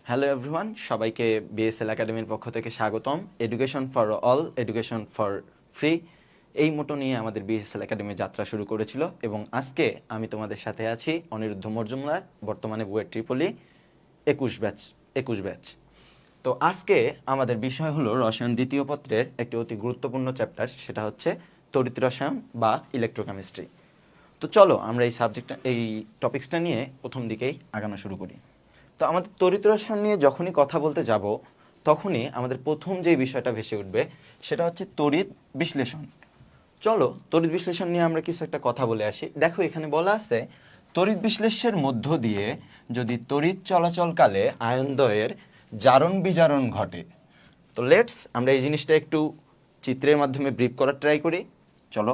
Hello everyone, সবাইকে BSL একাডেমির পক্ষ থেকে স্বাগতম। Education for all, education for free, এই মোটো নিয়ে আমাদের বিএসএল একাডেমির যাত্রা শুরু করেছিল এবং আজকে আমি তোমাদের সাথে আছি অনিরুদ্ধ মজুমদার, বর্তমানে বুয়েট ট্রিপলি 21 ব্যাচ। তো আজকে আমাদের বিষয় হলো রসায়ন দ্বিতীয় পত্রের একটি অতি গুরুত্বপূর্ণ চ্যাপ্টার, সেটা হচ্ছে তড়িৎ রসায়ন বা ইলেকট্রোকেমিস্ট্রি। তো চলো আমরা এই টপিক্সটা নিয়ে প্রথম দিকেই আগানো শুরু করি। তো আমাদের তড়িৎ রসায়ন নিয়ে যখনই কথা বলতে যাব তখনই আমাদের প্রথম যে বিষয়টা ভেসে উঠবে সেটা হচ্ছে তড়িৎ বিশ্লেষণ। চলো তড়িৎ বিশ্লেষণ নিয়ে আমরা কিছু একটা কথা বলে আসি। দেখো এখানে বলা আছে তড়িৎ বিশ্লেষণের মধ্য দিয়ে যদি তড়িৎ চলাচলকালে আয়নদ্বয়ের জারণ বিজারণ ঘটে। তো লেটস আমরা এই জিনিসটা একটু চিত্রের মাধ্যমে ব্রিফ করার ট্রাই করি। চলো,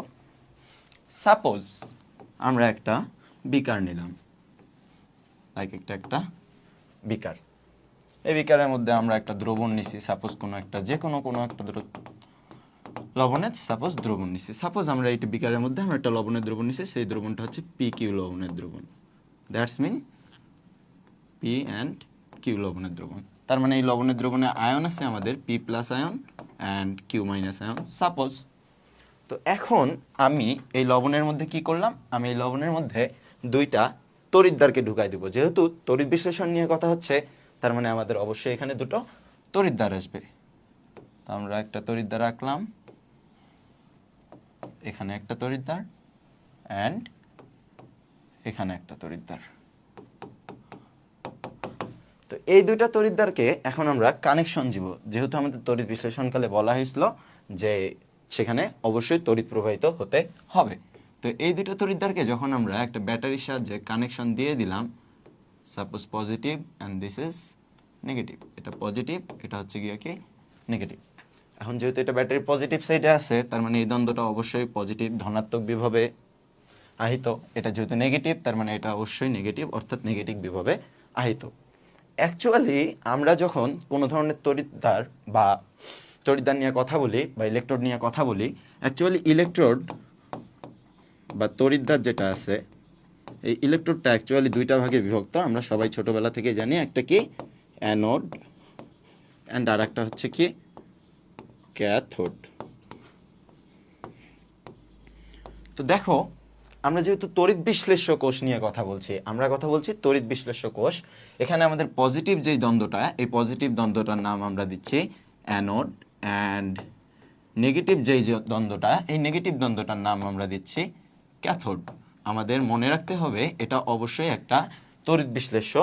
সাপোজ আমরা একটা বিকার নিলাম, লাইক একটা বিকার। এই বিকারের মধ্যে আমরা একটা দ্রবণ নিছি, সাপোজ কোনো একটা লবণের সাপোজ দ্রবণ নিছি। সাপোজ আমরা এই বিকারের মধ্যে আমরা একটা লবণের দ্রবণ নিছি, সেই দ্রবণটা হচ্ছে পি কিউ লবণের দ্রবণ। That's mean P and Q লবণের দ্রবণ। তার মানে এই লবণের দ্রবণে আয়ন আছে আমাদের পি প্লাস আয়ন অ্যান্ড কিউ মাইনাস আয়ন সাপোজ। তো এখন আমি এই লবণের মধ্যে কি করলাম, আমি এই লবণের মধ্যে দুইটা তড়িৎদ্বারকে ঢুকাই দিব। যেহেতু তড়িৎ বিশ্লেষণ নিয়ে কথা হচ্ছে, তার মানে আমাদের অবশ্যই এখানে দুটো তড়িৎদ্বার আসবে। তো আমরা একটা তড়িৎদ্বার আঁকলাম, এখানে একটা তড়িৎদ্বার অ্যান্ড এখানে একটা তড়িৎদ্বার। তো এই দুইটা তড়িৎদ্বারকে এখন আমরা কানেকশন দিব, যেহেতু আমাদের তড়িৎ বিশ্লেষণকালে বলা হয়েছিল যে সেখানে অবশ্যই তড়িৎ প্রবাহিত হতে হবে। তো এই দুটো তড়িৎদ্বারকে যখন আমরা একটা ব্যাটারির সাহায্যে কানেকশন দিয়ে দিলাম, suppose positive and this is negative, এটা পজিটিভ, এটা হচ্ছে গিয়ে কি নেগেটিভ। এখন যেহেতু এটা ব্যাটারির পজিটিভ সাইডে আছে, তার মানে এই দ্বন্দ্বটা অবশ্যই পজিটিভ ধনাত্মক বিভবে আহিত। এটা যেহেতু নেগেটিভ, তার মানে এটা অবশ্যই নেগেটিভ, অর্থাৎ নেগেটিভ বিভবে আহিত। অ্যাকচুয়ালি আমরা যখন কোনো ধরনের তড়িৎদ্বার নিয়ে কথা বলি বা ইলেকট্রোড নিয়ে কথা বলি, অ্যাকচুয়ালি ইলেকট্রোড বা তড়িৎদ্বার যেটা আছে, এই ইলেকট্রোডটা অ্যাকচুয়ালি দুইটা ভাগে বিভক্ত। আমরা সবাই ছোটবেলা থেকে জানি, একটা কি অ্যানোড অ্যান্ড আর একটা হচ্ছে কি ক্যাথোড। তো দেখো, আমরা যেহেতু তড়িৎ বিশ্লেষ্য কোষ নিয়ে কথা বলছি, আমরা কথা বলছি তড়িৎ বিশ্লেষ্য কোষ। এখানে আমাদের পজিটিভ যেই দ্বন্দ্বটা, এই পজিটিভ দ্বন্দ্বটার নাম আমরা দিচ্ছি অ্যানোড অ্যান্ড নেগেটিভ যেই দ্বন্দ্বটা, এই নেগেটিভ দ্বন্দ্বটার নাম আমরা দিচ্ছি ক্যাথোড। আমাদের মনে রাখতে হবে এটা অবশ্যই একটা তড়িৎ বিশ্লেষ্য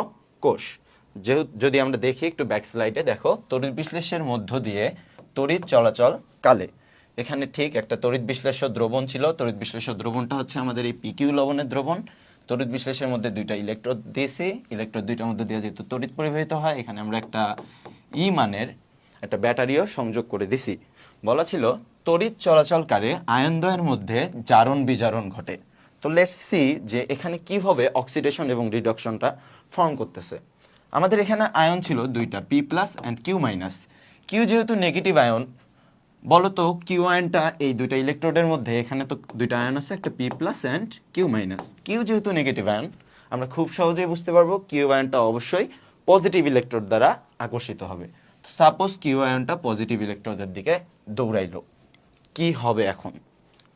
কোষ। যদি আমরা দেখি একটু ব্যাক স্লাইডে, দেখো তড়িৎ বিশ্লেষ্যের মধ্য দিয়ে তড়িৎ চলাচল কালে এখানে ঠিক একটা তড়িৎ বিশ্লেষ্য দ্রবণ ছিল। তড়িৎ বিশ্লেষ্য দ্রবণটা হচ্ছে আমাদের এই পিকিউ লবণের দ্রবণ। তড়িৎ বিশ্লেষের মধ্যে দুইটা ইলেকট্রোড দিয়েছি, ইলেকট্রোড দুইটার মধ্যে দিয়ে যেহেতু তড়িৎ পরিবাহিত হয়, এখানে আমরা একটা মানের একটা ব্যাটারিও সংযোগ করে দিছি। বলা ছিল তড়িৎ চলাচলকালে আয়নদ্বয়ের মধ্যে জারণ বিজারণ ঘটে। তো লেটস সি যে এখানে কিভাবে অক্সিডেশন এবং রিডাকশনটা ফর্ম করতেছে। আমাদের এখানে আয়ন ছিল দুইটা, P plus and Q minus. Q যেহেতু নেগেটিভ আয়ন, বলতো কিউ আয়নটা এই দুইটা ইলেকট্রোডের মধ্যে, এখানে তো দুইটা আয়ন আছে, একটা P plus and Q minus. Q যেহেতু নেগেটিভ আয়ন, আমরা খুব সহজেই বুঝতে পারবো কিউ আয়নটা অবশ্যই পজিটিভ ইলেকট্রোড দ্বারা আকর্ষিত হবে। সাপোজ কিউ আয়নটা পজিটিভ ইলেকট্রোডের দিকে দৌড়াইলো, কি হবে এখন?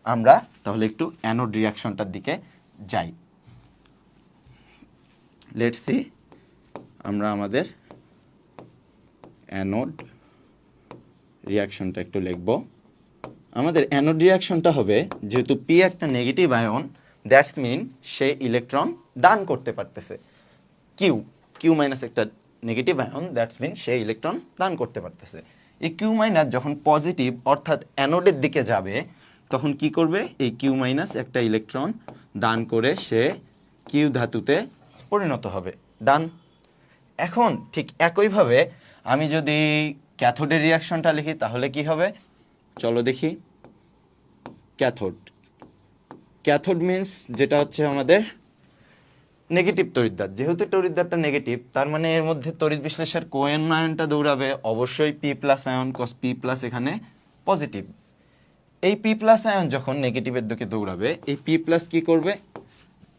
আমরা তাহলে একটু অ্যানোড রিয়াকশনটার দিকে যাই। লেটস সি, আমরা আমাদের অ্যানোড রিয়াকশনটা একটু লিখব। আমাদের অ্যানোড রিয়াকশনটা হবে, যেহেতু পি একটা নেগেটিভ আয়ন, দ্যাটস মিন সে ইলেকট্রন দান করতে পারতেছে। কিউ কিউ মাইনাস একটা নেগেটিভ আয়ন, দ্যাটস মিন সে ইলেকট্রন দান করতে পারতেছে। এই কিউ মাইনাস যখন পজিটিভ অর্থাৎ অ্যানোডের দিকে যাবে, তখন কি করবে? এই কিউ মাইনাস একটা ইলেকট্রন দান করে সে কিউ ধাতুতে পরিণত হবে। ডান। এখন ঠিক একইভাবে আমি যদি ক্যাথোডের রিয়াকশনটা লিখি তাহলে কি হবে? চলো দেখি। ক্যাথোড ক্যাথোড মিন্স যেটা হচ্ছে আমাদের নেগেটিভ তড়িৎদ্বার। যেহেতু তড়িৎদ্বারটা নেগেটিভ, তার মানে এর মধ্যে তড়িৎ বিশ্লেষের কোয়েন আয়নটা দৌড়াবে অবশ্যই P plus ion, cause P plus এখানে পজিটিভ। এই পি প্লাস আয়ন যখন নেগেটিভের দিকে দৌড়াবে, এই পি প্লাস কি করবে?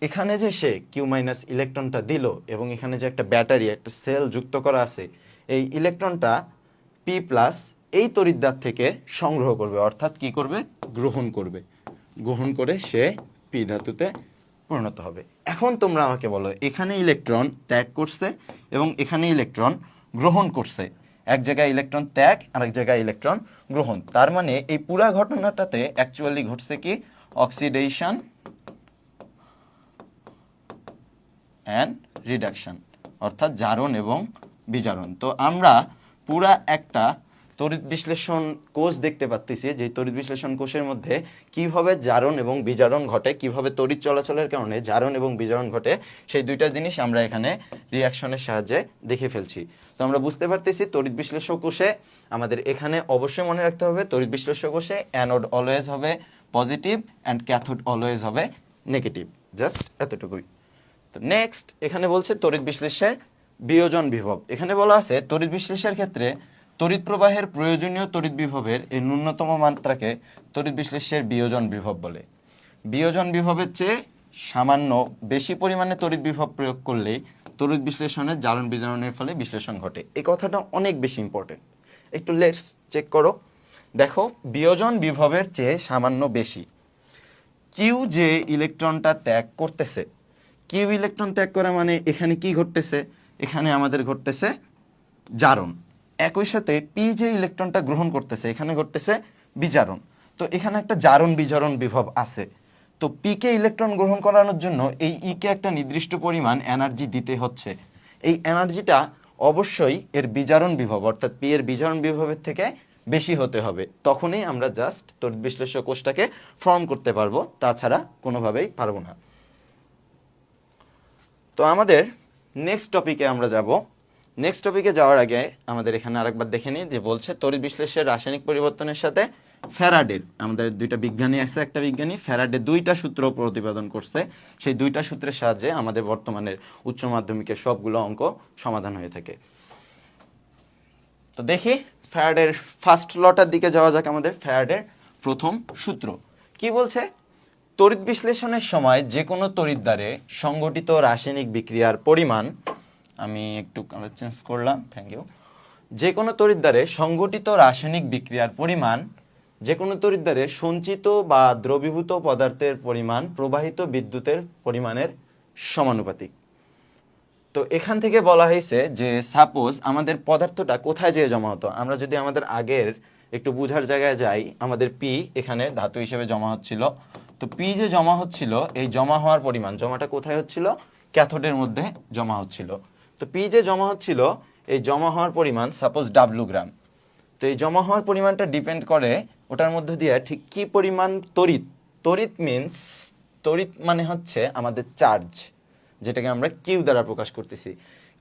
এখানে যে সে কিউ মাইনাস ইলেকট্রনটা দিল এবং এখানে যে একটা ব্যাটারি একটা সেল যুক্ত করা আছে, এই ইলেকট্রনটা পি প্লাস এই তড়িৎদ্বার থেকে সংগ্রহ করবে, অর্থাৎ কি করবে, গ্রহণ করবে। গ্রহণ করে সে পি ধাতুতে পরিণত হবে। এখন তোমরা আমাকে বলো, এখানে ইলেকট্রন ত্যাগ করছে এবং এখানে ইলেকট্রন গ্রহণ করছে। এক জায়গায় ইলেকট্রন ত্যাগ, আরেক জায়গায় ইলেকট্রন গ্রহণ। তার মানে এই পুরা ঘটনাটাতে অ্যাকচুয়ালি ঘটছে কি, অক্সিডেশন অ্যান্ড রিডাকশন, অর্থাৎ জারণ এবং বিজারণ। তো আমরা পুরা একটা তড়িৎ বিশ্লেষণ কোষ দেখতে পাচ্ছি, যে তড়িৎ বিশ্লেষণ কোষের মধ্যে কিভাবে জারণ এবং বিজারণ ঘটে, কিভাবে তড়িৎ চলাচলের কারণে জারণ এবং বিজারণ ঘটে, সেই দুইটা জিনিস আমরা এখানে রিয়াকশনের সাহায্যে দেখে ফেলছি। তো আমরা বুঝতে পারতেছি তড়িৎ বিশ্লেষক কোষে আমাদের এখানে অবশ্যই মনে রাখতে হবে, তড়িৎ বিশ্লেষক কোষে অ্যানোড অলওয়েজ হবে পজিটিভ অ্যান্ড ক্যাথোড অলওয়েজ হবে নেগেটিভ। জাস্ট এতটুকুই। তো নেক্সট এখানে বলছে তড়িৎ বিশ্লেষের বিয়োজন বিভব। এখানে বলা আছে তড়িৎ বিশ্লেষের ক্ষেত্রে তড়িৎ প্রবাহের প্রয়োজনীয় তড়িৎ বিভবের এই ন্যূনতম মাত্রাকে তড়িৎ বিশ্লেষের বিয়োজন বিভব বলে। বিয়োজন বিভবের চেয়ে সামান্য বেশি পরিমাণে তড়িৎ বিভব প্রয়োগ করলেই তড়িৎ বিশ্লেষণের জারণ বিজারণের ফলে বিশ্লেষণ ঘটে। এই কথাটা অনেক বেশি ইম্পর্টেন্ট। একটু লেটস চেক করো। দেখো, বিয়োজন বিভবের চেয়ে সামান্য বেশি। কিউ যে ইলেকট্রনটা ত্যাগ করতেছে, কিউ ইলেকট্রন ত্যাগ করা মানে এখানে কি ঘটতেছে, এখানে আমাদের ঘটতেছে জারণ। একই সাথে পি যে ইলেকট্রনটা গ্রহণ করতেছে, এখানে ঘটতেছে বিজারণ। তো এখানে একটা জারণ বিজারণ বিভব আছে। তো পি কে ইলেকট্রন গ্রহণ করানোর জন্য এই ই কে একটা নির্দিষ্ট পরিমাণ এনার্জি দিতে হচ্ছে। এই এনার্জিটা অবশ্যই এর বিজারণ বিভব অর্থাৎ পি এর বিজারণ বিভবের থেকে বেশি হতে হবে। তখনই আমরা জাস্ট তড়িৎ বিশ্লেষক কোষটাকে ফর্ম করতে পারবো, তাছাড়া কোনোভাবেই পারবো না। তো আমাদের নেক্সট টপিকে আমরা যাব। নেক্সট টপিকে যাওয়ার আগে আমাদের এখানে আরেকবার দেখে নিই যে বলছে তড়িৎ বিশ্লেষের রাসায়নিক পরিবর্তনের সাথে ফ্যারাডের, আমাদের দুইটা বিজ্ঞানী আছে, একটা বিজ্ঞানী ফ্যারাডে দুইটা সূত্র প্রতিপাদন করছে। সেই দুইটা সূত্রের সাহায্যে আমাদের বর্তমানের উচ্চ মাধ্যমিকের সবগুলো অঙ্ক সমাধান হয়ে থাকে। তো দেখি ফ্যারাডের ফার্স্ট লটার দিকে যাওয়া যাক। আমাদের ফ্যারাডের প্রথম সূত্র কি বলছে, তড়িৎ বিশ্লেষণের সময় যে কোনো তড়িৎদ্বারে সংঘটিত রাসায়নিক বিক্রিয়ার পরিমাণ, আমি একটু কালার চেঞ্জ করলাম, থ্যাংক ইউ। যে কোনো তড়িৎদ্বারে সংঘটিত রাসায়নিক বিক্রিয়ার পরিমাণ যে কোনো তড়িৎদ্বারে সঞ্চিত বা দ্রবীভূত পদার্থের পরিমাণ প্রবাহিত বিদ্যুতের পরিমাণের সমানুপাতিক। তো এখান থেকে বলা হয়েছে যে সাপোজ আমাদের পদার্থটা কোথায় যেয়ে জমা হতো, আমরা যদি আমাদের আগের একটু বুঝার জায়গায় যাই, আমাদের পি এখানে ধাতু হিসেবে জমা হচ্ছিল। তো পি যে জমা হচ্ছিল, এই জমা হওয়ার পরিমাণ, জমাটা কোথায় হচ্ছিল, ক্যাথোডের মধ্যে জমা হচ্ছিল। তো পি যে জমা হচ্ছিল, এই জমা হওয়ার পরিমাণ সাপোজ ডাব্লু গ্রাম। তো এই জমা হওয়ার পরিমাণটা ডিপেন্ড করে ওটার মধ্যে দিয়ে ঠিক কি পরিমাণ তড়িৎ, তড়িৎ মিন্স তড়িৎ মানে হচ্ছে আমাদের চার্জ, যেটাকে আমরা কিউ দ্বারা প্রকাশ করতেছি,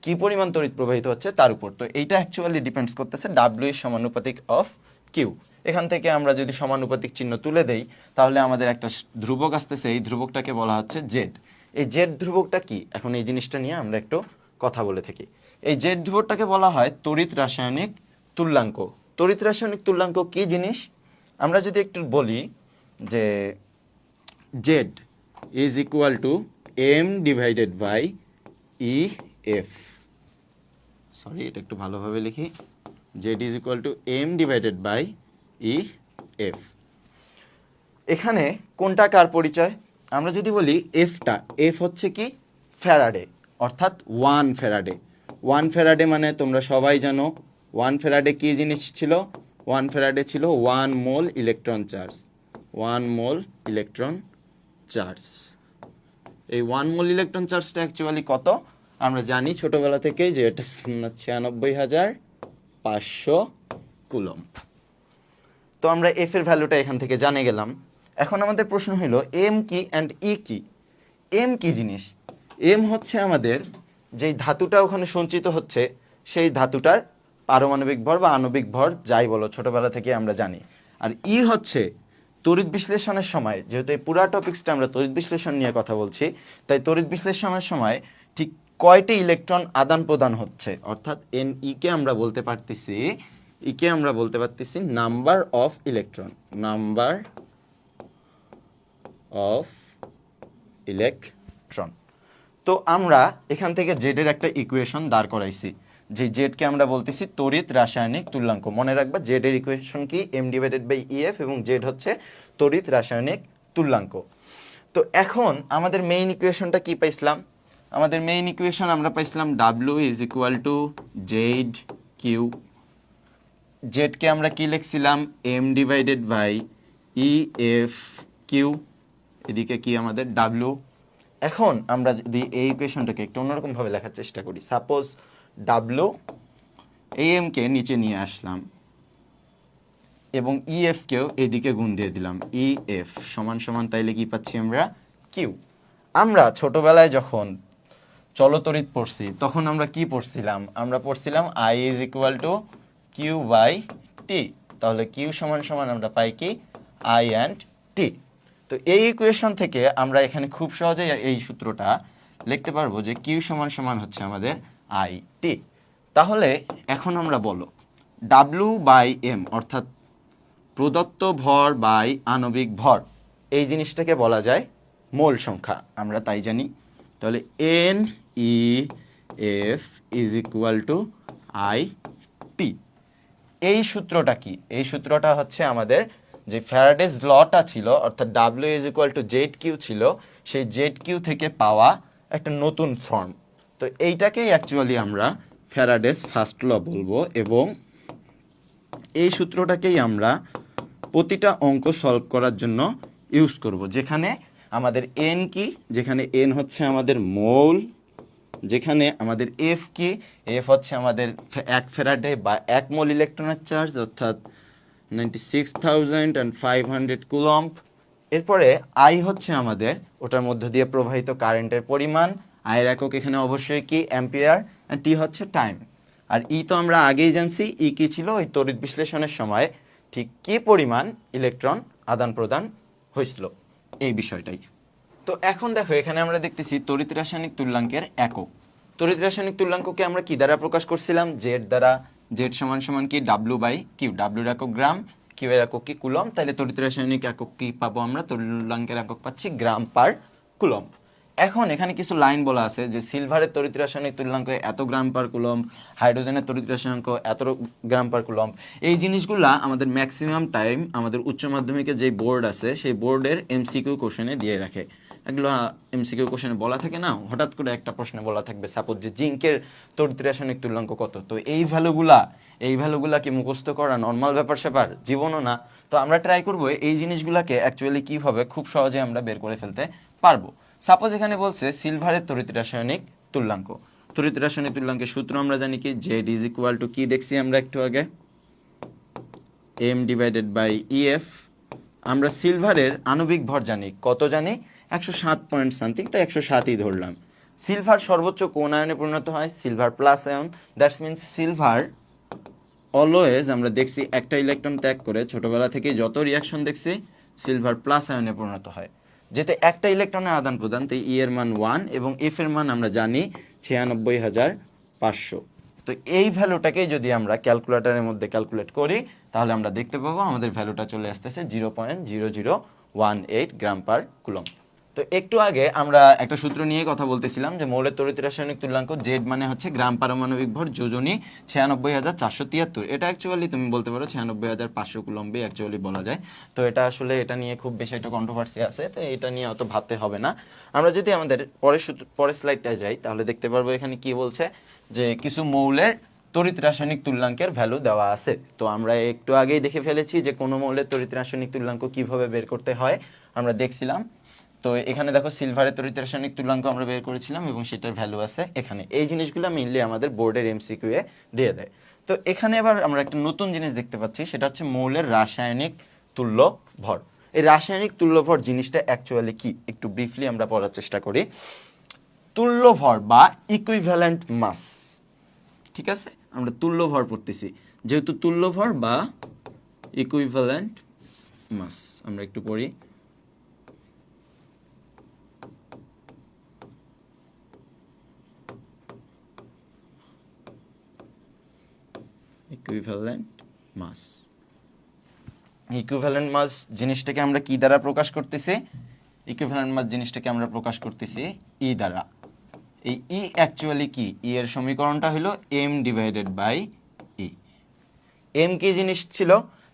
কি পরিমাণ তড়িৎ প্রবাহিত হচ্ছে তার উপর। তো এইটা অ্যাকচুয়ালি ডিপেন্ডস করতেছে ডাব্লিউ এর সমানুপাতিক অফ কিউ। এখান থেকে আমরা যদি সমানুপাতিক চিহ্ন তুলে দেই, তাহলে আমাদের একটা ধ্রুবক আসতেছে, এই ধ্রুবকটাকে বলা হচ্ছে জেড। এই জেড ধ্রুবকটা কি, এখন এই জিনিসটা নিয়ে আমরা একটু কথা বলে থাকি। এই জেড ধ্রুবকটাকে বলা হয় তড়িৎ রাসায়নিক তুল্যাঙ্ক। তড়িৎ রাসায়নিক তুল্যাঙ্ক কি জিনিস, আমরা যদি একটু বলি যে Z is equal to M divided by E F, sorry এটা একটু ভালোভাবে লিখি, Z is equal to M divided by E F. এখানে কোনটা কার পরিচয়, আমরা যদি বলি এফটা, এফ হচ্ছে কি ফ্যারাডে, অর্থাৎ 1 ফ্যারাডে। 1 ফ্যারাডে মানে তোমরা সবাই জানো 1 ফ্যারাডে কি জিনিস ছিল, 1 ফ্যারাডে ছিল 1 মোল ইলেকট্রন চার্জ। 1 মোল ইলেকট্রন চার্জ, এই 1 মোল ইলেকট্রন চার্জটা অ্যাকচুয়ালি কত, আমরা জানি ছোটবেলা থেকেই যে এটা 96,500 কুলম্ব। তো আমরা এফ এর ভ্যালুটা এখান থেকে জানে গেলাম। এখন আমাদের প্রশ্ন হলো এম কি অ্যান্ড ই কি। এম কি জিনিস, এম হচ্ছে আমাদের যেই ধাতুটা ওখানে সঞ্চিত হচ্ছে সেই ধাতুটার পারমাণবিক ভর বা আণবিক ভর যাই বলো, ছোটবেলা থেকে আমরা জানি। আর ই হচ্ছে তড়িৎ বিশ্লেষণের সময়, যেহেতু এই পুরা টপিক্সটা আমরা তড়িৎ বিশ্লেষণ নিয়ে কথা বলছি, তাই তড়িৎ বিশ্লেষণের সময় ঠিক কয়টি ইলেকট্রন আদান প্রদান হচ্ছে, অর্থাৎ এন ইকে আমরা বলতে পারতেছি, ইকে আমরা বলতে পারতেছি number of electron, number of electron. Electron. তো আমরা এখান থেকে জেডের একটা ইকুয়েশন দাঁড় করাইছি, যে জেডকে আমরা বলতেছি তড়িৎ রাসায়নিক তুল্যাঙ্ক। মনে রাখবা জেডের ইকুয়েশন কি, m/e/f, এবং জেড হচ্ছে তড়িৎ রাসায়নিক তুল্যাঙ্ক। তো এখন আমাদের মেইন ইকুয়েশনটা কি পাইছিলাম? আমাদের মেইন ইকুয়েশন আমরা পাইছিলাম W = ZQ। জেডকে আমরা কি লিখছিলাম, m/EF/Q, এদিকে কি আমাদের W। এখন আমরা যদি এই ইকুয়েশনটাকে একটু অন্যরকম ভাবে লেখার চেষ্টা করি, সাপোজ W, am কে নিচে নিয়ে আসলাম এবং EF কেও এদিকে গুণ দিয়ে দিলাম, EF সমান সমান তাইলে কি পাচ্ছি আমরা, Q। আমরা ছোটবেলায় যখন চলতড়িৎ পড়ছি তখন আমরা কি পড়ছিলাম, আমরা পড়ছিলাম I = Q/T। তাহলে Q সমান সমান আমরা পাই কি, I and T। তো এই ইকুয়েশন থেকে আমরা এখানে খুব সহজেই এই সূত্রটা লিখতে পারবো যে Q সমান সমান হচ্ছে আমাদের IT। তাহলে এখন আমরা বলো W/m অর্থাৎ প্রদত্ত ভর বাই আণবিক ভর, এই জিনিসটাকে বলা যায় মোল সংখ্যা, আমরা তাই জানি। তাহলে NEF = IT। এই সূত্রটা কি, এই সূত্রটা হচ্ছে আমাদের যে ফ্যারাডেজ লটা ছিল, অর্থাৎ W = ZQ ছিল, সেই ZQ থেকে পাওয়া একটা নতুন ফর্ম। তো এইটাকেই অ্যাকচুয়ালি আমরা ফ্যারাডেজ ফার্স্ট ল বলবো, এবং এই সূত্রটাকেই আমরা প্রতিটা অঙ্ক সলভ করার জন্য ইউজ করব, যেখানে আমাদের এন কি, যেখানে এন হচ্ছে আমাদের মোল, যেখানে আমাদের এফ কি, এফ হচ্ছে আমাদের এক ফ্যারাডে বা এক মোল ইলেকট্রনের চার্জ, অর্থাৎ 96,500 কুলম্ব। এরপরে আই হচ্ছে আমাদের ওটার মধ্য দিয়ে প্রবাহিত কারেন্টের পরিমাণ, আয়ের একক এখানে অবশ্যই কি, অ্যাম্পিয়ার, আর টি হচ্ছে টাইম। আর ই তো আমরা আগেই জানছি, ই কি ছিল, ওই তড়িৎ বিশ্লেষণের সময় ঠিক কি পরিমাণ ইলেকট্রন আদান প্রদান হয়েছিল, এই বিষয়টাই। তো এখন দেখো এখানে আমরা দেখতেছি তড়িৎ রাসায়নিক তুল্যাঙ্কের একক। তড়িৎ রাসায়নিক তুল্যাঙ্ককে আমরা কি দ্বারা প্রকাশ করছিলাম, জেড দ্বারা। জেড সমান সমান কি, W/Q, ডাব্লিউর একক গ্রাম, কিউ এর একক কি, কুলম্ব। তাহলে তড়িৎ রাসায়নিক একক কি পাবো আমরা, তুল্যাঙ্কের একক পাচ্ছি গ্রাম পার কুলম্ব। এখন এখানে কিছু লাইন বলা আছে যে সিলভারের তড়িৎ রাসায়নিক তুল্যাঙ্ক এত গ্রাম পার কুলম্ব, হাইড্রোজেনের তড়িৎ রাসায়নিক এত গ্রাম পার কুলম্ব। এই জিনিসগুলা আমাদের ম্যাক্সিমাম টাইম আমাদের উচ্চ মাধ্যমিকে যে বোর্ড আছে সেই বোর্ডের MCQ কোশ্চেনে দিয়ে রাখে। এগুলো MCQ কোশ্চেনে বলা থাকে না, হঠাৎ করে একটা প্রশ্নে বলা থাকবে সাপোজ যে জিঙ্কের তড়িৎ রাসায়নিক তুল্যাঙ্ক কত। তো এই ভ্যালুগুলা কি মুখস্থ করা নর্মাল ব্যাপার স্যাপার, জীবনও না। তো আমরা ট্রাই করবো এই জিনিসগুলাকে অ্যাকচুয়ালি কিভাবে খুব সহজে আমরা বের করে ফেলতে পারবো। সাপোজ এখানে বলছে সিলভারের তড়িৎ রাসায়নিক তুল্যাঙ্ক। তড়িৎ রাসায়নিক তুল্যাঙ্কের সূত্র আমরা জানি কি, জেড = কি দেখছি আমরা একটু আগে, m/EF। আমরা সিলভারের আণবিক ভর জানি, কত জানি, 107 পয়েন্ট সামথিং, তো 107ই ধরলাম। সিলভার সর্বোচ্চ কোন আয়নে পরিণত হয়, silver plus ion. That's means silver always আমরা দেখছি একটা ইলেকট্রন ত্যাগ করে, ছোটবেলা থেকে যত রিয়াকশন দেখছি সিলভার প্লাস আয়নে পরিণত হয়। যেহেতু একটা ইলেকট্রনের আদান প্রদান, তাই ই এর মান 1 এবং এফ এর মান আমরা জানি 96,500। তো এই ভ্যালুটাকেই যদি আমরা ক্যালকুলেটরের মধ্যে ক্যালকুলেট করি তাহলে আমরা দেখতে পাবো আমাদের ভ্যালুটা চলে আসতেছে 0.0018 গ্রাম পার কুলম্ব। তো একটু আগে আমরা একটা সূত্র নিয়ে কথা বলতেছিলাম যে মৌলের তড়িৎ রাসায়নিক তুল্যাঙ্ক, জেড মানে হচ্ছে গ্রাম পারমাণবিক ভর, যোজনী 96,473। এটা অ্যাকচুয়ালি তুমি বলতে পারো 96,500 কুলম্বে অ্যাকচুয়ালি বলা যায়। তো এটা আসলে এটা নিয়ে খুব বেশি একটা কন্ট্রোভার্সি আছে, তো এটা নিয়ে অত ভাবতে হবে না। আমরা যদি আমাদের পরের স্লাইডটায় যাই তাহলে দেখতে পারবো এখানে কি বলছে, যে কিছু মৌলের তড়িৎ রাসায়নিক তুল্যাঙ্কের ভ্যালু দেওয়া আছে। তো আমরা একটু আগেই দেখে ফেলেছি যে কোনো মৌলের তড়িৎ রাসায়নিক তুল্যাঙ্ক কিভাবে বের করতে হয় আমরা দেখছিলাম। তো এখানে দেখো সিলভারের তড়িৎ রাসায়নিক তুল্যাঙ্ক আমরা বের করেছিলাম এবং সেটার ভ্যালু আছে এখানে। এই জিনিসগুলো মেইনলি আমাদের বোর্ডের MCQ এ দিয়ে দেয়। তো এখানে আবার আমরা একটা নতুন জিনিস দেখতে পাচ্ছি, সেটা হচ্ছে মৌলের রাসায়নিক তুল্য ভর। এই রাসায়নিক তুল্য ভর জিনিসটা অ্যাকচুয়ালি কি একটু ব্রিফলি আমরা পড়ার চেষ্টা করি। তুল্য ভর বা ইকুইভ্যালেন্ট মাস, ঠিক আছে, আমরা তুল্য ভর পড়তেছি, যেহেতু তুল্য ভর বা ইকুইভ্যালেন্ট মাস আমরা একটু পড়ি। ইকুইভ্যালেন্ট মাস জিনিসটাকে আমরা কি দ্বারা প্রকাশ করতেছি, ইকুইভ্যালেন্ট মাস জিনিসটাকে আমরা প্রকাশ করতেছি ই দ্বারা। এই ই অ্যাকচুয়ালি কি, ই এর সমীকরণটা হলো M divided by E. M কি জিনিস ছিল,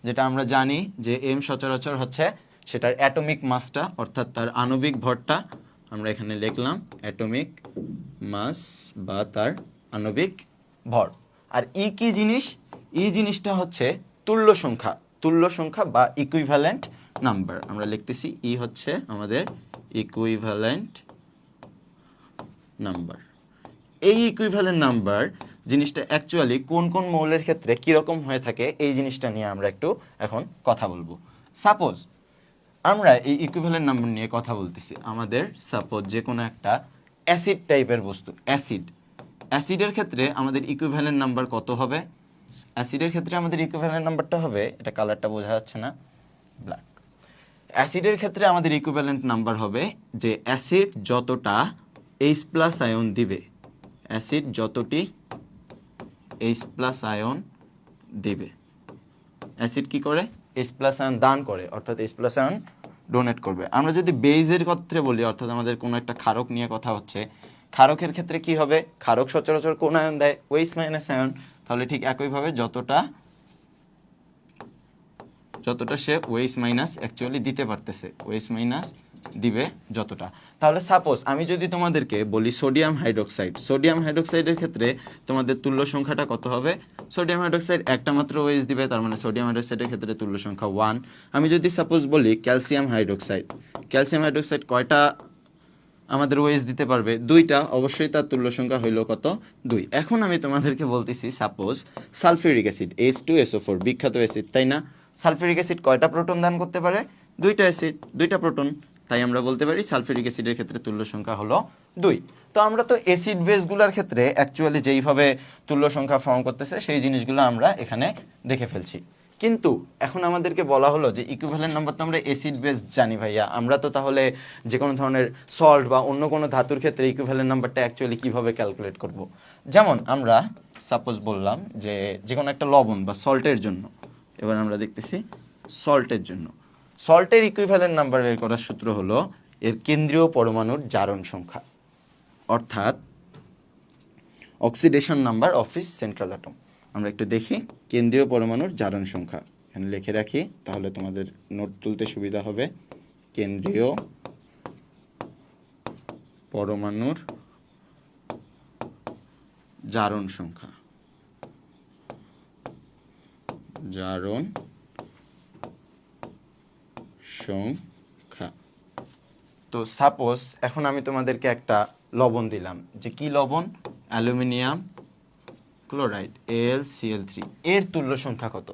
যেটা আমরা জানি যে এম সচরাচর হচ্ছে সেটার অ্যাটমিক মাসটা, অর্থাৎ তার আণবিক ভরটা আমরা এখানে লিখলাম অ্যাটমিক মাস বা তার আণবিক ভর। আর ই কি জিনিস, ই জিনিসটা হচ্ছে তুল্য সংখ্যা বা ইকুইভ্যালেন্ট নাম্বার। আমরা লিখতেছি ই হচ্ছে আমাদের ইকুইভ্যালেন্ট নাম্বার। এই ইকুইভ্যালেন্ট নাম্বার জিনিসটা অ্যাকচুয়ালি কোন কোন মৌলের ক্ষেত্রে কীরকম হয়ে থাকে এই জিনিসটা নিয়ে আমরা একটু এখন কথা বলবো। সাপোজ আমরা এই ইকুইভ্যালেন্ট নাম্বার নিয়ে কথা বলতেছি, আমাদের সাপোজ যে কোনো একটা অ্যাসিড টাইপের বস্তু, অ্যাসিডের ক্ষেত্রে আমাদের ইকুইভ্যালেন্ট নাম্বার কত হবে? অ্যাসিডের ক্ষেত্রে আমাদের ইকুইভ্যালেন্ট নাম্বারটা হবে, এটা কালারটা বোঝা যাচ্ছে না, ব্ল্যাক। অ্যাসিডের ক্ষেত্রে আমাদের ইকুইভ্যালেন্ট নাম্বার হবে যে অ্যাসিড যতটা এইচ প্লাস আয়ন দিবে, অ্যাসিড যতটি এইচ প্লাস আয়ন দিবে, অ্যাসিড কি করে? এইচ প্লাস আয়ন দান করে, অর্থাৎ এইচ প্লাস আয়ন ডোনেট করবে। আমরা যদি বেইজের ক্ষেত্রে বলি, অর্থাৎ আমাদের কোনো একটা ক্ষারক নিয়ে কথা হচ্ছে, ক্ষারকের ক্ষেত্রে কি হবে? ক্ষারক সচরাচর কোন আয়ন দেয়? ওএইচ মাইনাস আয়ন। তাহলে ঠিক একইভাবে যতটা সে ওএইচ মাইনাস অ্যাকচুয়ালি দিতে পারতেছে, ওএইচ মাইনাস দিবে যতটা। তাহলে সাপোজ আমি যদি তোমাদেরকে বলি সোডিয়াম হাইড্রোক্সাইডের ক্ষেত্রে তোমাদের তুল্য সংখ্যাটা কত হবে? সোডিয়াম হাইড্রোক্সাইড একটা মাত্র ওএইচ দিবে, তার মানে সোডিয়াম হাইড্রোক্সাইডের ক্ষেত্রে তুল্য সংখ্যা 1। আমি যদি সাপোজ বলি ক্যালসিয়াম হাইড্রোক্সাইড কয়টা আমাদের ওএইচ দিতে পারবে? 2টা, অবশ্যই তার তুল্য সংখ্যা হইল কত? 2। এখন আমি তোমাদেরকে বলতেছি সাপোজ সালফিউরিক অ্যাসিড H2SO4 বিখ্যাত অ্যাসিড, তাই না? সালফিউরিক অ্যাসিড কয়টা প্রোটন দান করতে পারে? 2টা অ্যাসিড, 2টা প্রোটন। তাই আমরা বলতে পারি সালফিউরিক অ্যাসিডের ক্ষেত্রে তুল্য সংখ্যা হলো 2। তো আমরা তো অ্যাসিড বেসগুলোর ক্ষেত্রে অ্যাকচুয়ালি যেইভাবে তুল্য সংখ্যা ফর্ম করতেছে সেই জিনিসগুলো আমরা এখানে দেখে ফেলছি। কিন্তু এখন আমাদেরকে বলা হলো যে ইকুইভ্যালেন্ট নাম্বার তো আমরা অ্যাসিড বেস জানি ভাইয়া, আমরা তো তাহলে যে কোনো ধরনের সল্ট বা অন্য কোনো ধাতুর ক্ষেত্রে ইকুইভ্যালেন্ট নাম্বারটা অ্যাকচুয়ালি কীভাবে ক্যালকুলেট করব। যেমন আমরা সাপোজ বললাম যে কোনো একটা লবণ বা সল্টের জন্য, এবার আমরা দেখতেছি সল্টের জন্য, সল্টের ইকুইভ্যালেন্ট নাম্বার বের করার সূত্র হলো এর কেন্দ্রীয় পরমাণুর জারণ সংখ্যা, অর্থাৎ oxidation number of is central atom. আমরা একটু দেখি কেন্দ্রীয় পরমাণুর জারণ সংখ্যা, এখানে লিখে রাখি তাহলে তোমাদের নোট তুলতে সুবিধা হবে। কেন্দ্রীয় পরমাণুর জারণ সংখ্যা, তো সাপোজ এখন আমি তোমাদেরকে একটা লবণ দিলাম, যে কি লবণ? Aluminium chloride AlCl3। এর তুল্য সংখ্যা কত?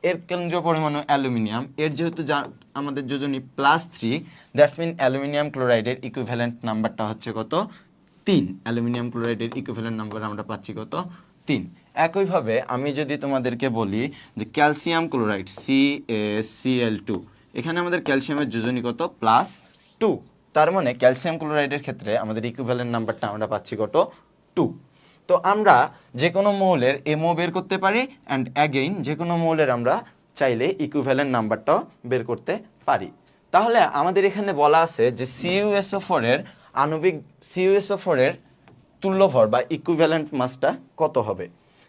এর কেন্দ্রীয় পরমাণু অ্যালুমিনিয়াম, এর যেহেতু আমাদের যোজনী +3, দ্যাটস মিন অ্যালুমিনিয়াম ক্লোরাইডের ইকুইভ্যালেন্ট নাম্বারটা হচ্ছে কত? 3। অ্যালুমিনিয়াম ক্লোরাইডের ইকুইভ্যালেন্ট নাম্বার আমরা পাচ্ছি কত? 3। একইভাবে আমি যদি তোমাদেরকে বলি যে ক্যালসিয়াম ক্লোরাইড CaCl2, এখানে আমাদের ক্যালসিয়ামের যোজনী কত? +2। তার মানে ক্যালসিয়াম ক্লোরাইডের ক্ষেত্রে আমাদের ইকুইভ্যালেন্ট নাম্বারটা আমরা পাচ্ছি কত? 2। তো আমরা যে কোনো মৌলের এমও বের করতে পারি, অ্যান্ড অ্যাগেইন যে কোনো মৌলের আমরা চাইলে ইকুইভ্যালেন্ট নাম্বারটাও বের করতে পারি। তাহলে আমাদের এখানে বলা আছে যে CuSO4 এর তুল্যভর বা ইকুইভ্যালেন্ট মাসটা কত হবে?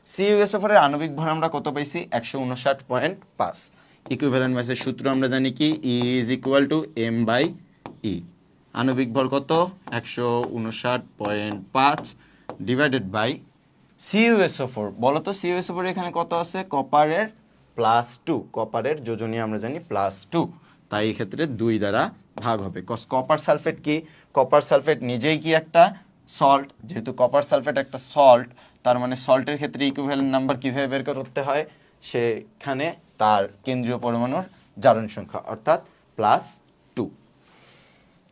CuSO4 এর আণবিক ভর আমরা কত পাইছি? 159.5। ইকুইভ্যালেন্ট মাসের সূত্র আমরা জানি কি? E = m/E। আণবিক ভর কত? 159.5 ডিভাইডেড বাই CuSO4। বলো তো CuSO4 এখানে কত আছে? কপারের +2, কপারের যোজনী আমরা জানি +2, তাই এই ক্ষেত্রে 2 দ্বারা ভাগ হবে। কপার সালফেট কি? কপার সালফেট নিজেই কি একটা সল্ট, যেহেতু কপার সালফেট একটা সল্ট, তার মানে সল্টের ক্ষেত্রে ইকুইভ্যালেন্ট নাম্বার কিভাবে বের করতে হয়? সেখানে তার কেন্দ্রীয় পরমাণুর জারণ সংখ্যা, অর্থাৎ +2।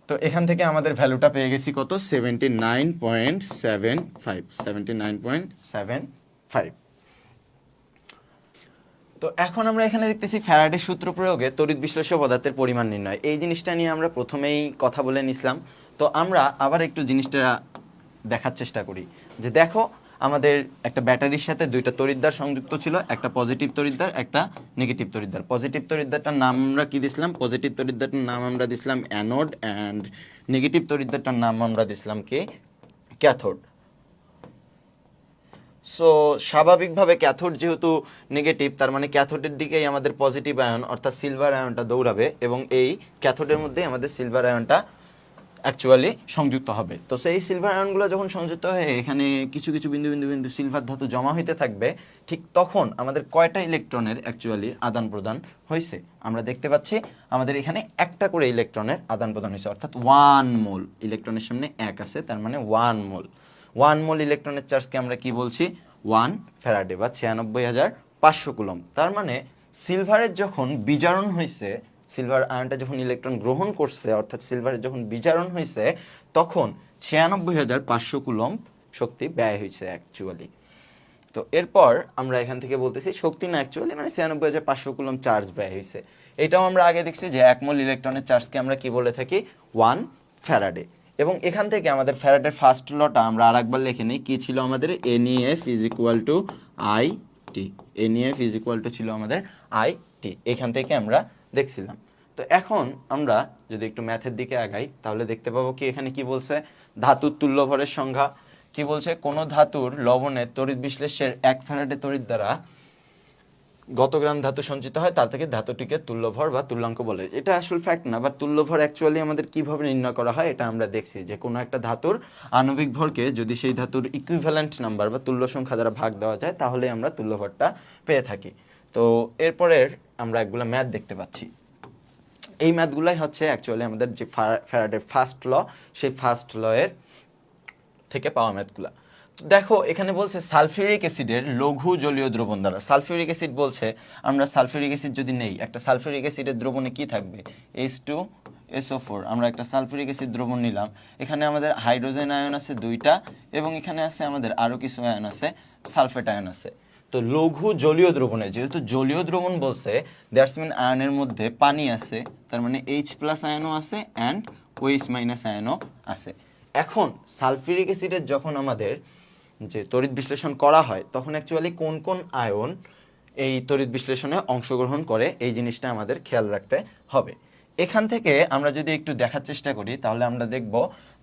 তো এখান থেকে আমাদের ভ্যালুটা পেয়ে গেছি কত? 79.75। তো এখন আমরা এখানে দেখতেছি ফ্যারাডের সূত্র প্রয়োগে তড়িৎ বিশ্লেষ্য পদার্থের পরিমাণ নির্ণয়। এই জিনিসটা নিয়ে আমরা প্রথমেই কথা বলে নিছিলাম। তো আমরা আবার একটু জিনিসটা দেখার চেষ্টা করি যে দেখো আমাদের একটা ব্যাটারির সাথে দুইটা তড়িৎদ্বার সংযুক্ত ছিল, একটা পজিটিভ তড়িৎদ্বার, একটা নেগেটিভ তড়িৎদ্বার। পজিটিভ তড়িৎদ্বারটার নাম আমরা কি দিছিলাম? পজিটিভ তড়িৎদ্বারটার নাম আমরা দিছিলাম অ্যানোড, অ্যান্ড নেগেটিভ তড়িৎদ্বারটার নাম আমরা দিছিলাম কি? ক্যাথোড। সো স্বাভাবিকভাবে ক্যাথোড যেহেতু নেগেটিভ, তার মানে ক্যাথোডের দিকেই আমাদের পজিটিভ আয়ন অর্থাৎ সিলভার আয়নটা দৌড়াবে, এবং এই ক্যাথোডের মধ্যেই আমাদের সিলভার আয়নটা অ্যাকচুয়ালি সংযুক্ত হবে। তো সেই সিলভার আয়নগুলো যখন সংযুক্ত হয়ে এখানে কিছু কিছু বিন্দু বিন্দু বিন্দু সিলভার ধাতু জমা হইতে থাকবে, ঠিক তখন আমাদের কয়টা ইলেকট্রনের অ্যাকচুয়ালি আদান প্রদান হয়েছে? আমরা দেখতে পাচ্ছি আমাদের এখানে একটা করে ইলেকট্রনের আদান প্রদান হয়েছে, অর্থাৎ 1 মোল। ইলেকট্রনের সামনে 1 আছে, তার মানে 1 মোল। 1 মোল ইলেকট্রনের চার্জকে আমরা কি বলছি? 1 ফ্যারাডে বা 96,500 কুলম। তার মানে সিলভারের যখন বিজারণ হয়েছে, সিলভার আয়নটা যখন ইলেকট্রন গ্রহণ করছে, অর্থাৎ সিলভারের যখন বিজারণ হয়েছে, তখন 96,500 কুলম শক্তি ব্যয় হয়েছে অ্যাকচুয়ালি। তো এরপর আমরা এখান থেকে বলতেছি শক্তি না, অ্যাকচুয়ালি মানে 96,500 কুলম চার্জ ব্যয় হয়েছে। এটাও আমরা আগে দেখছি যে 1 মোল ইলেকট্রনের চার্জকে আমরা কি বলে থাকি? 1 ফ্যারাডে। এবং এখান থেকে আমাদের ফ্যারাডের ফার্স্ট লটা আমরা আরেকবার লিখে নিই। কি ছিল আমাদের? NEF is equal two IT। NEF is equal two ছিল আমাদের IT। এখান থেকে আমরা দেখছিলাম। তো এখন আমরা যদি একটু ম্যাথের দিকে আগাই, তাহলে দেখতে পাবো কি এখানে কি বলছে? ধাতুর তুল্য ভরের সংজ্ঞা কি বলছে? কোন ধাতুর লবণের তড়িৎ বিশ্লেষের 1 ফ্যারাডে তড়িৎ দ্বারা গত গ্রাম ধাতু সঞ্চিত হয়, তা থেকে ধাতুটিকে তুল্যভর বা তুল্যাঙ্ক বলে। এটা আসল ফ্যাক্ট না, বা তুল্যভর অ্যাকচুয়ালি আমাদের কিভাবে নির্ণয় করা হয় এটা আমরা দেখছি, যে কোনো একটা ধাতুর আণবিক ভরকে যদি সেই ধাতুর ইকুইভ্যালেন্ট নাম্বার বা তুল্য সংখ্যা দ্বারা ভাগ দেওয়া যায়, তাহলে আমরা তুল্যভরটা পেয়ে থাকি। তো এরপরের আমরা একগুলো ম্যাথ দেখতে পাচ্ছি। এই ম্যাথগুলাই হচ্ছে অ্যাকচুয়ালি আমাদের যে ফ্যারাডের ফার্স্ট ল, সেই ফার্স্ট ল এর থেকে পাওয়া ম্যাথগুলা। তো দেখো এখানে বলছে সালফিউরিক অ্যাসিডের লঘু জলীয় দ্রবণ দ্বারা। সালফিউরিক অ্যাসিড বলছে, আমরা সালফিউরিক অ্যাসিড যদি নেই, একটা সালফিউরিক অ্যাসিডের দ্রবণে কি থাকবে? H2SO4। আমরা একটা সালফিউরিক অ্যাসিড দ্রবণ নিলাম, এখানে আমাদের হাইড্রোজেন আয়ন আছে 2টা, এবং এখানে আছে আমাদের আরও কিছু আয়ন আছে, সালফেট আয়ন আছে। তো লঘু জলীয় দ্রবণে, যেহেতু জলীয় দ্রবণ বলছে, দ্যাটস মিন আয়নের মধ্যে পানি আছে, তার মানে H+ আয়নও আছে অ্যান্ড OH- আয়নও আছে। এখন সালফিউরিক অ্যাসিডের যখন আমাদের যে তড়িৎ বিশ্লেষণ করা হয়, তখন অ্যাকচুয়ালি কোন কোন আয়ন এই তড়িৎ বিশ্লেষণে অংশগ্রহণ করে, এই জিনিসটা আমাদের খেয়াল রাখতে হবে। এখান থেকে আমরা যদি একটু দেখার চেষ্টা করি, তাহলে আমরা দেখব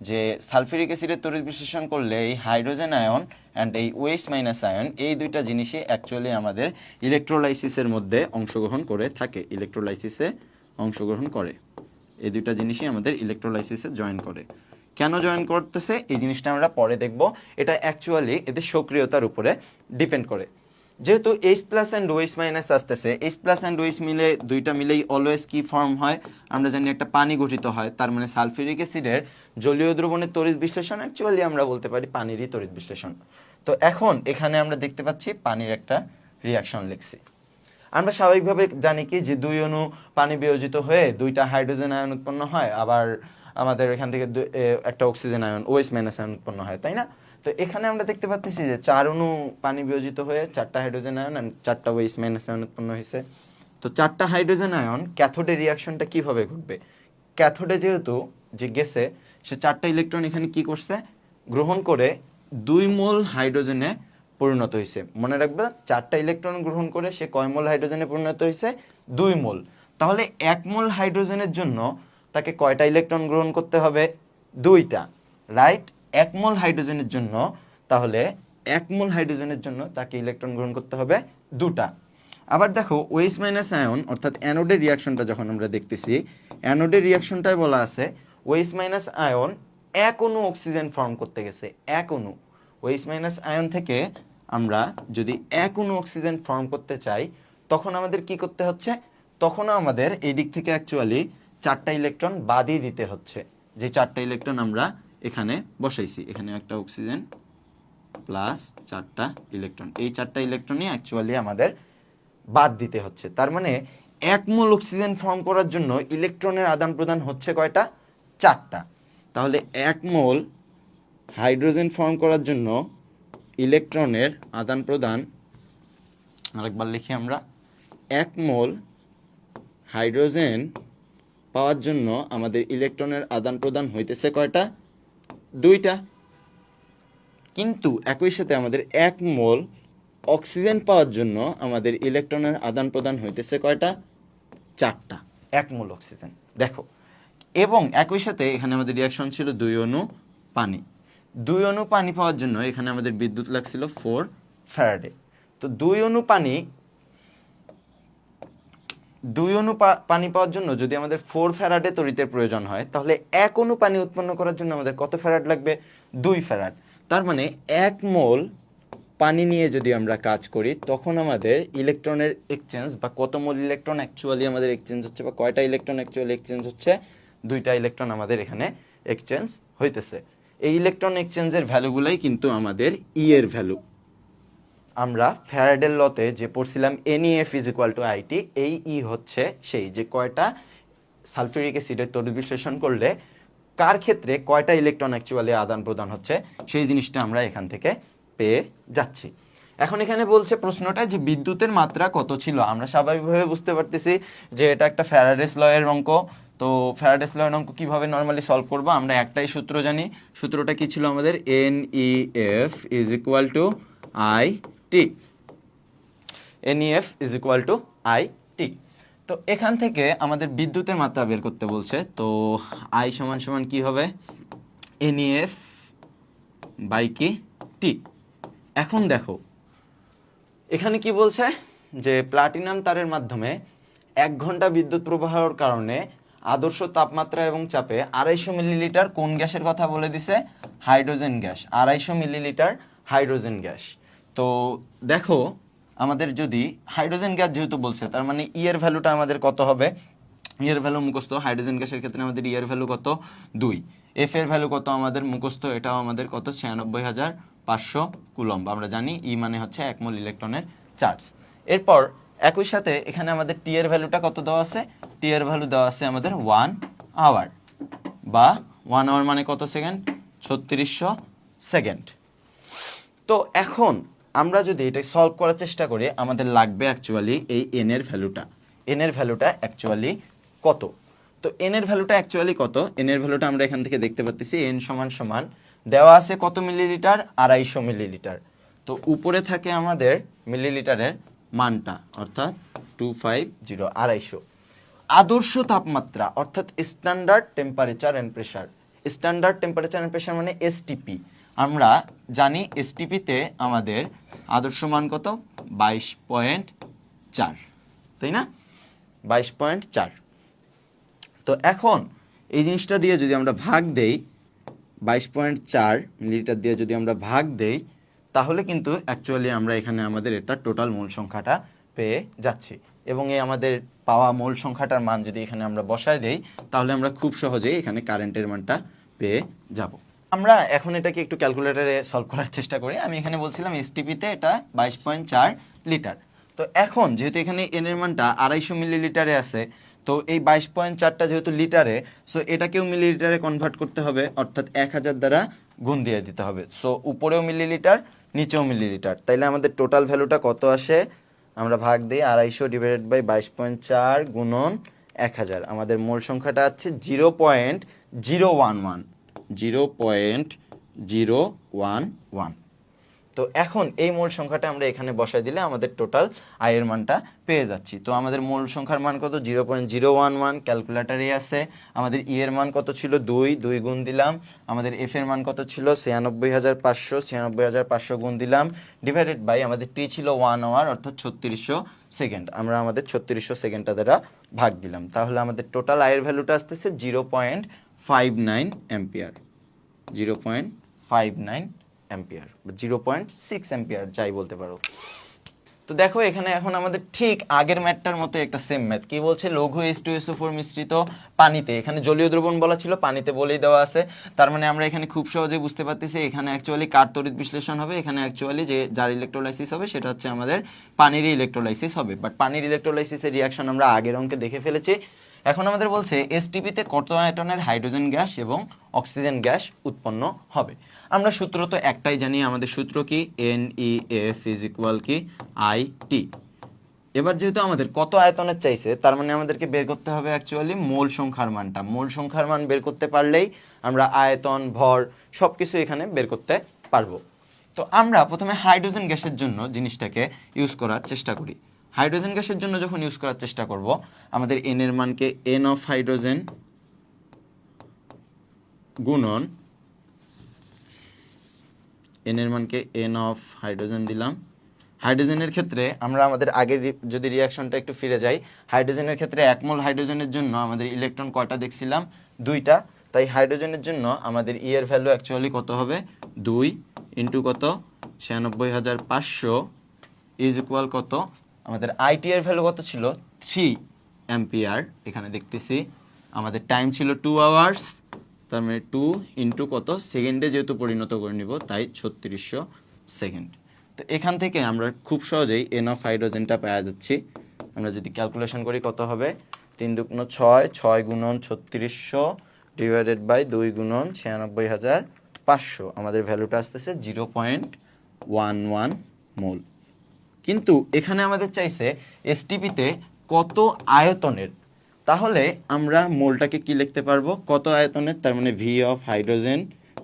যে সালফিউরিক অ্যাসিডের তড়িৎ বিশ্লেষণ করলে এই হাইড্রোজেন আয়ন অ্যান্ড এই OH- আয়ন, এই দুইটা জিনিসই অ্যাকচুয়ালি আমাদের ইলেকট্রোলাইসিসের মধ্যে অংশগ্রহণ করে থাকে। ইলেকট্রোলাইসিসে অংশগ্রহণ করে, এই দুইটা জিনিসই আমাদের ইলেকট্রোলাইসিসে জয়েন করে। কেন জয়েন করতেছে এই জিনিসটা আমরা পরে দেখব। এটা অ্যাকচুয়ালি এদের সক্রিয়তার উপরে ডিপেন্ড করে। যেহেতু H+ অ্যান্ড OH- আসতেছে, H+ অ্যান্ড OH মিলে দুইটা মিলেই অলওয়েজ কি ফর্ম হয়? আমরা জানি একটা পানি গঠিত হয়। তার মানে সালফিউরিক অ্যাসিডের জলীয় দ্রবণের তড়িৎ বিশ্লেষণ অ্যাকচুয়ালি আমরা বলতে পারি পানিরই তড়িৎ বিশ্লেষণ। তো এখন এখানে আমরা দেখতে পাচ্ছি পানির একটা রিয়াকশন লিখছি। আমরা স্বাভাবিকভাবে জানি কি যে 2 অণু পানি বিয়োজিত হয়ে 2টা হাইড্রোজেন আয়ন উৎপন্ন হয়, আবার আমাদের এখান থেকে একটা অক্সিজেন আয়ন OH- আয়ন উৎপন্ন হয়, তাই না? তো এখানে আমরা দেখতে পাচ্ছি যে 4 অণু পানি বিয়োজিত হয়ে 4টা হাইড্রোজেন আয়ন আর 4টা OH- আয়ন উৎপন্ন হয়েছে। তো 4টা হাইড্রোজেন আয়ন ক্যাথোডে রিয়াকশনটা কিভাবে ঘটবে? ক্যাথোডে যেহেতু যে গেছে, সে 4টা ইলেকট্রন এখানে কি করছে? গ্রহণ করে 2 মোল হাইড্রোজেনে পরিণত হয়েছে। মনে রাখবে, 4টা ইলেকট্রন গ্রহণ করে সে কয় মোল হাইড্রোজেনে পরিণত হয়েছে? 2 মোল। তাহলে 1 মোল হাইড্রোজেনের জন্য তাকে কয়টা ইলেকট্রন গ্রহণ করতে হবে? 2টা, রাইট? 1 মোল হাইড্রোজেনের জন্য, তাহলে 1 মোল হাইড্রোজেনের জন্য তাকে ইলেকট্রন গ্রহণ করতে হবে 2টা। আবার দেখো OH- আয়ন অর্থাৎ অ্যানোডের রিয়াকশনটা যখন আমরা দেখতেছি, অ্যানোডের রিয়াকশনটায় বলা আছে OH- আয়ন 1 অণু অক্সিজেন ফর্ম করতে গেছে। 1 অণু OH- আয়ন থেকে আমরা যদি 1 অণু অক্সিজেন ফর্ম করতে চাই, তখন আমাদের কি করতে হচ্ছে? তখনও আমাদের এই দিক থেকে অ্যাকচুয়ালি 4টা ইলেকট্রন বাদই দিতে হচ্ছে। যে 4টা ইলেকট্রন আমরা এখানে বসাইছি, এখানে একটা অক্সিজেন প্লাস 4টা ইলেকট্রন, এই 4টা ইলেকট্রনই অ্যাকচুয়ালি আমাদের বাদ দিতে হচ্ছে। তার মানে 1 মোল অক্সিজেন ফর্ম করার জন্য ইলেকট্রনের আদান প্রদান হচ্ছে কয়টা? 4টা। তাহলে 1 মোল হাইড্রোজেন ফর্ম করার জন্য ইলেকট্রনের আদান প্রদান, আরেকবার লিখি আমরা, 1 মোল হাইড্রোজেন পাওয়ার জন্য আমাদের ইলেকট্রনের আদান প্রদান হইতেছে কয়টা? 2টা। কিন্তু একই সাথে আমাদের 1 মোল অক্সিজেন পাওয়ার জন্য আমাদের ইলেকট্রনের আদান প্রদান হইতেছে কয়টা? 4টা। 1 মোল অক্সিজেন, দেখো। এবং একই সাথে এখানে আমাদের রিয়াকশন ছিল 2 অণু পানি। 2 অণু পানি পাওয়ার জন্য এখানে আমাদের বিদ্যুৎ লাগছিল 4 ফ্যারাডে। তো 2 অণু পানি পানি পাওয়ার জন্য যদি আমাদের 4 ফ্যারাডে তড়িতের প্রয়োজন হয়, তাহলে 1 অণু পানি উৎপন্ন করার জন্য আমাদের কত ফ্যারাড লাগবে? 2 ফ্যারাড। তার মানে 1 মোল পানি নিয়ে যদি আমরা কাজ করি, তখন আমাদের ইলেকট্রনের এক্সচেঞ্জ বা কত মোল ইলেকট্রন অ্যাকচুয়ালি আমাদের এক্সচেঞ্জ হচ্ছে, বা কয়টা ইলেকট্রন অ্যাকচুয়ালি এক্সচেঞ্জ হচ্ছে? 2টা ইলেকট্রন আমাদের এখানে এক্সচেঞ্জ হইতেছে। এই ইলেকট্রন এক্সচেঞ্জের ভ্যালুগুলাই কিন্তু আমাদের ই এর ভ্যালু। আমরা ফ্যারাডের লতে যে পড়ছিলাম NEF is equal two IT, এই ই হচ্ছে সেই যে কয়টা সালফিউরিক অ্যাসিডের তড়িৎ বিশ্লেষণ করলে কার ক্ষেত্রে কয়টা ইলেকট্রন অ্যাকচুয়ালি আদান প্রদান হচ্ছে, সেই জিনিসটা আমরা এখান থেকে পেয়ে যাচ্ছি। এখন এখানে বলছে প্রশ্নটা যে বিদ্যুতের মাত্রা কত ছিল। আমরা স্বাভাবিকভাবে বুঝতে পারতেছি যে এটা একটা ফ্যারাডেস লয়ের অঙ্ক। তো ফ্যারাডেস লয়ের অঙ্ক কীভাবে নর্মালি সলভ করব? আমরা একটাই সূত্র জানি। সূত্রটা কি ছিল আমাদের? NEF is equal two IT। NEF is equal two IT। তো এখান থেকে আমাদের বিদ্যুতের মাত্রা বের করতে বলছে। তো I সমান সমান কি হবে? NEF বাই কি? T। এখন দেখো এখানে কি বলছে যে প্লাটিনাম তারের মাধ্যমে 1 ঘন্টা বিদ্যুৎ প্রবাহের কারণে আদর্শ তাপমাত্রা এবং চাপে 250 মিলিলিটার কোন গ্যাসের কথা বলে দিছে? Hydrogen gas. 250 millilitre hydrogen gas. তো দেখো আমাদের যদি হাইড্রোজেন গ্যাস যেহেতু বলছে, তার মানে ই এর ভ্যালুটা আমাদের কত হবে? ই এর ভ্যালু মুখস্থ। হাইড্রোজেন গ্যাসের ক্ষেত্রে আমাদের ই এর ভ্যালু কত? 2। এফ এর ভ্যালু কত আমাদের মুখস্থ, এটাও আমাদের কত? 96,500 কুলম্ব। আমরা জানি ই মানে হচ্ছে 1 মোল ইলেকট্রনের চার্জ। এরপর একই সাথে এখানে আমাদের টি এর ভ্যালুটা কত দেওয়া আছে? টি এর ভ্যালু দেওয়া আছে আমাদের 1 আওয়ার, বা 1 আওয়ার মানে কত সেকেন্ড? 3600 সেকেন্ড। তো এখন আমরা যদি এটা সলভ করার চেষ্টা করি, আমাদের লাগবে অ্যাকচুয়ালি এই এন এর ভ্যালুটা। এন এর ভ্যালুটা অ্যাকচুয়ালি কত? তো এন এর ভ্যালুটা অ্যাকচুয়ালি কত? এন এর ভ্যালুটা আমরা এখান থেকে দেখতে পাচ্ছি। এন সমান সমান দেওয়া আছে কত মিলিলিটার? 250 মিলিলিটার। তো উপরে থাকে আমাদের মিলিলিটারের মানটা, অর্থাৎ 250, 250। আদর্শ তাপমাত্রা অর্থাৎ standard temperature and pressure. Standard temperature and pressure মানে এসটিপি। আমরা জানি এসটিপিতে আমাদের আদর্শ মান কত? 22.4, তাই না? 22.4। তো এখন এই জিনিসটা দিয়ে যদি আমরা ভাগ দেই, 22.4 মিলিলিটার দিয়ে যদি আমরা ভাগ দেই, তাহলে কিন্তু অ্যাকচুয়ালি আমরা এখানে আমাদের এটা টোটাল মোল সংখ্যাটা পেয়ে যাচ্ছি। এবং এই আমাদের পাওয়া মোল সংখ্যাটার মান যদি এখানে আমরা বসায় দেই, তাহলে আমরা খুব সহজেই এখানে কারেন্টের মানটা পেয়ে যাব। আমরা এখন এটাকে একটু ক্যালকুলেটরে সলভ করার চেষ্টা করি। আমি এখানে বলছিলাম এসটিপিতে এটা 22.4 লিটার। তো এখন যেহেতু এখানে এন এর মানটা 250 মিলিলিটারে আছে, তো এই 22.4টা যেহেতু লিটারে, সো এটাকেও মিলিলিটারে কনভার্ট করতে হবে, অর্থাৎ 1000 দ্বারা গুণ দিয়ে দিতে হবে। সো উপরেও মিলিলিটার, নিচেও মিলিলিটার। তাইলে আমাদের টোটাল ভ্যালুটা কত আসে? আমরা ভাগ দিই 250 ডিভাইডেড বাই 22.4 গুণন 1000। আমাদের মোল সংখ্যাটা আছে 0.011। 0.011। তো এখন এই মোল সংখ্যাটা আমরা এখানে বসাই দিলে আমাদের টোটাল আয়ের মানটা পেয়ে যাচ্ছি। তো আমাদের মোল সংখ্যার মান কত? 0.011। ক্যালকুলেটারে আছে। আমাদের ই এর মান কত ছিল? 2 গুণ দিলাম। আমাদের এফ এর মান কত ছিল? 96,500। 96,500 গুণ দিলাম, ডিভাইডেড বাই আমাদের টি ছিল 1 আওয়ার, অর্থাৎ 3600 সেকেন্ড। আমরা আমাদের 3600 সেকেন্ডটা দ্বারা ভাগ দিলাম। তাহলে আমাদের টোটাল আয়ের ভ্যালুটা আসতেছে 0.59 অ্যাম্পিয়ার। 0.59 অ্যাম্পিয়ার বা 0.6 অ্যাম্পিয়ার, যাই বলতে পারো। তো দেখো এখানে এখন আমাদের ঠিক আগের ম্যাথটার মতো একটা সেম ম্যাথ। কি বলছে? লঘু H2SO4 মিশ্রিত পানিতে, এখানে জলীয় দ্রবণ বলা ছিল, পানিতে বলেই দেওয়া আছে। তার মানে আমরা এখানে খুব সহজে বুঝতে পারতেছি এখানে অ্যাকচুয়ালি কার তড়িৎ বিশ্লেষণ হবে। এখানে অ্যাকচুয়ালি যে যার ইলেকট্রোলাইসিস হবে সেটা হচ্ছে আমাদের পানির ইলেকট্রোলাইসিস হবে। বাট পানির ইলেকট্রোলাইসিসের রিয়াকশন আমরা আগের অঙ্কে দেখে ফেলেছি। এখন আমাদের বলছে এসটিপিতে কত আয়তনের হাইড্রোজেন গ্যাস এবং অক্সিজেন গ্যাস উৎপন্ন হবে। আমরা সূত্র তো একটাই জানি, আমাদের সূত্র কি? NEF ইজ ইকুয়াল কি? IT। এবার যেহেতু আমাদের কত আয়তনের চাইছে, তার মানে আমাদেরকে বের করতে হবে অ্যাকচুয়ালি মোল সংখ্যার মানটা। মোল সংখ্যার মান বের করতে পারলেই আমরা আয়তন, ভর সব কিছু এখানে বের করতে পারবো। তো আমরা প্রথমে হাইড্রোজেন গ্যাসের জন্য জিনিসটাকে ইউজ করার চেষ্টা করি। হাইড্রোজেন গ্যাসের জন্য যখন ইউজ করার চেষ্টা করব, আমাদের এন এর মানকে এন অফ হাইড্রোজেন গুণন এন এর মানকে এন অফ হাইড্রোজেন দিলাম। হাইড্রোজেনের ক্ষেত্রে আমরা আমাদের আগের যদি রিয়াকশনটা একটু ফিরে যাই, হাইড্রোজেনের ক্ষেত্রে 1 মোল হাইড্রোজেনের জন্য আমাদের ইলেকট্রন কয়টা দেখছিলাম? 2টা। তাই হাইড্রোজেনের জন্য আমাদের ই এর ভ্যালু অ্যাকচুয়ালি কত হবে? 2 ইন্টু কত? 96,500 ইজ ইকুয়াল কত? আমাদের আইটি এর ভ্যালু কত ছিল? 3 অ্যাম্পিয়ার। এখানে দেখতেছি আমাদের টাইম ছিল 2 আওয়ার্স, তার মানে 2 ইন্টু কত? সেকেন্ডে যেহেতু পরিণত করে নিব, তাই 3600 সেকেন্ড। তো এখান থেকে আমরা খুব সহজেই এন অফ হাইড্রোজেনটা পাওয়া যাচ্ছি। আমরা যদি ক্যালকুলেশন করি কত হবে? 3 দুগুণ 6, 6 গুণন 3600 ডিভাইডেড বাই 2 গুণন 96,500, আমাদের ভ্যালুটা আসতেছে 0.11 মোল। কিন্তু এখানে আমাদের চাইছে এসটিপিতে কত আয়তনের। তাহলে আমরা মোলটাকে কি লিখতে পারবো? কত আয়তনের, তার মানে V of hydrogen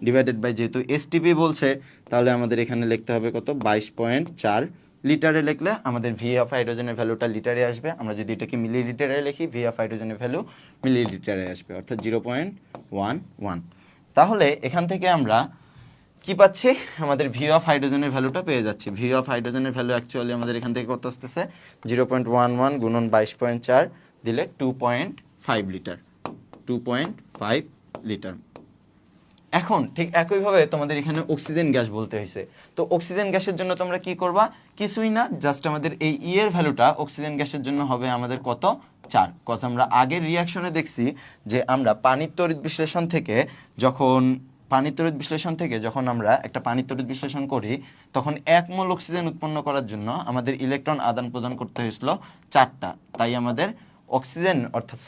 divided by, যেহেতু এসটিপি বলছে তাহলে আমাদের এখানে লিখতে হবে কত? 22.4 লিটারে লিখলে আমাদের ভি অফ হাইড্রোজেনের ভ্যালুটা লিটারে আসবে। আমরা যদি এটাকে মিলিলিটারে লিখি, ভি অফ হাইড্রোজেনের ভ্যালু মিলিলিটারে আসবে, অর্থাৎ 0.11। তাহলে এখান থেকে আমরা কি পাচ্ছি? আমাদের ভি অফ হাইড্রোজেনের ভ্যালুটা পেয়ে যাচ্ছি। ভি অফ হাইড্রোজেনের ভ্যালু অ্যাকচুয়ালি আমাদের এখান থেকে কত আসতেছে? 0.11 গুণন 22.4 দিলে 2.5 লিটার, 2.5 লিটার। এখন ঠিক একইভাবে তোমাদের এখানে অক্সিজেন গ্যাস বলতে হয়েছে। তো অক্সিজেন গ্যাসের জন্য তোমরা কি করবা? কিছুই না, জাস্ট আমাদের এই ই এর ভ্যালুটা অক্সিজেন গ্যাসের জন্য হবে আমাদের কত? 4। কজ আমরা আগের রিয়াকশনে দেখছি যে আমরা পানির তড়িৎ বিশ্লেষণ থেকে যখন আমরা একটা পানির তড়িৎ বিশ্লেষণ করি, তখন 1 মোল অক্সিজেন উৎপন্ন করার জন্য আমাদের ইলেকট্রন আদান প্রদান করতে হয়েছিল 4টা। তাই আমাদের অক্সিজেন অর্থাৎ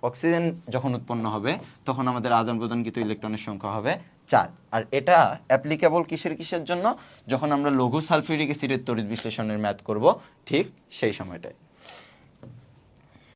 অক্সিজেন যখন উৎপন্ন হবে তখন আমাদের আদান প্রদানকৃত ইলেকট্রনের সংখ্যা হবে 4। আর এটা অ্যাপ্লিকেবল কিসের জন্য? যখন আমরা লঘু সালফিউরিক অ্যাসিডের তড়িৎ বিশ্লেষণের ম্যাথ করব, ঠিক সেই সময়টায়।